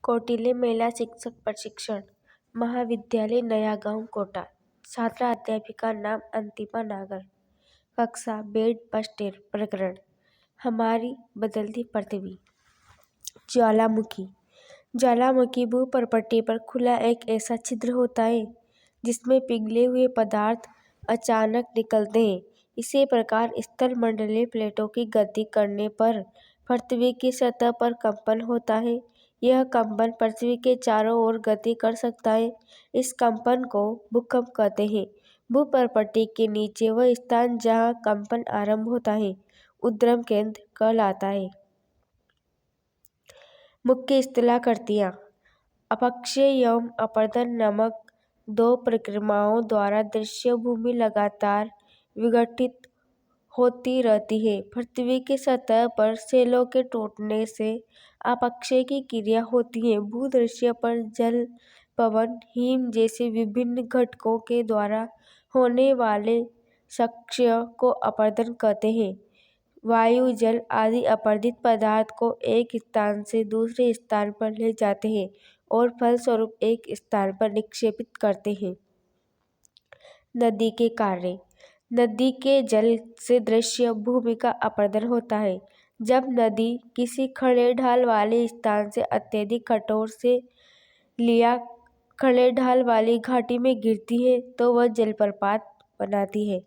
कौटिल्य महिला शिक्षक प्रशिक्षण महाविद्यालय नया गांव कोटा। छात्रा अध्यापिका नाम अंतिमा नागर। कक्षा बेड पस्टेर। प्रकरण हमारी बदलती पृथ्वी। ज्वालामुखी। ज्वालामुखी भूपर्पट्टी पर खुला एक ऐसा छिद्र होता है जिसमें पिघले हुए पदार्थ अचानक निकलते हैं। इसी प्रकार स्थलमंडलीय प्लेटों की गति करने पर पृथ्वी की सतह पर कंपन होता है। यह कंपन पृथ्वी के चारों ओर गति कर सकता है। इस कंपन को भूकंप कहते हैं। भूपर्पट्टी के नीचे वह स्थान जहाँ कंपन आरंभ होता है उद्गम केंद्र कहलाता है। मुख्य स्थलाकृतियाँ। अपक्षय एवं अपरदन नामक दो प्रक्रियाओं द्वारा दृश्य भूमि लगातार विघटित होती रहती है। पृथ्वी की सतह पर शैलों के टूटने से अपक्षय की क्रिया होती है। भूदृश्य पर जल, पवन, हिम जैसे विभिन्न घटकों के द्वारा होने वाले क्षय को अपरदन कहते हैं। वायु, जल आदि अपरदित पदार्थ को एक स्थान से दूसरे स्थान पर ले जाते हैं और फलस्वरूप एक स्थान पर निक्षेपित करते हैं। नदी के कार्य। नदी के जल से दृश्य भूमि का अपरदन होता है। जब नदी किसी खड़े ढाल वाले स्थान से अत्यधिक कठोर से लिया खड़े ढाल वाली घाटी में गिरती है तो वह जलप्रपात बनाती है।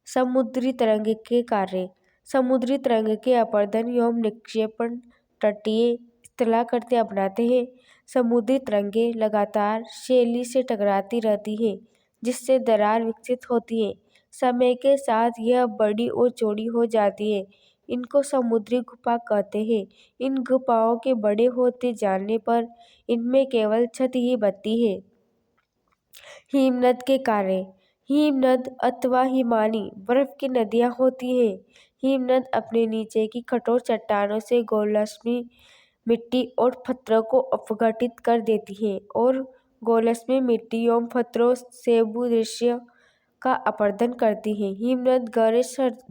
समुद्री तरंग के कार्य। समुद्री तरंग के अपरदन एवं निक्षेपण तटीय स्थलाकृतियाँ बनाते हैं। समुद्री तरंगें लगातार शैली से टकराती रहती हैं जिससे दरार विकसित होती है। समय के साथ यह बड़ी और चौड़ी हो जाती है। इनको समुद्री गुफा कहते हैं। इन गुफाओं के बड़े होते जाने पर इनमें केवल छत ही बचती है। हिमनद के कार्य। हिमनद अथवा हिमानी बर्फ की नदियाँ होती हैं। हिमनद अपने नीचे की कठोर चट्टानों से गोलस्मी मिट्टी और पत्थरों को अपघटित कर देती हैं और गोलस्मी मिट्टी एवं पत्थरों से भूदृश्य का अपरदन करती हैं। हिमनद गहरे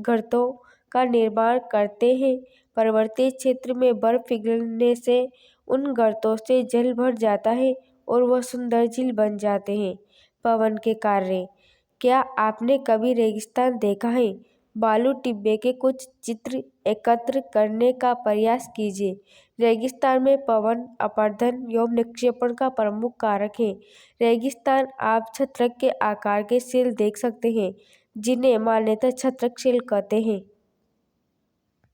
गर्तों का निर्माण करते हैं। पर्वतीय क्षेत्र में बर्फ पिघलने से उन गर्तों से जल भर जाता है और वह सुंदर झील बन जाते हैं। पवन के कार्य। क्या आपने कभी रेगिस्तान देखा है? बालू टिब्बे के कुछ चित्र एकत्र करने का प्रयास कीजिए। रेगिस्तान में पवन अपरदन एवं निक्षेपण का प्रमुख कारक है। रेगिस्तान आप छत्रक के आकार के सेल देख सकते हैं जिन्हें मान्यतः छत्रक सेल कहते हैं।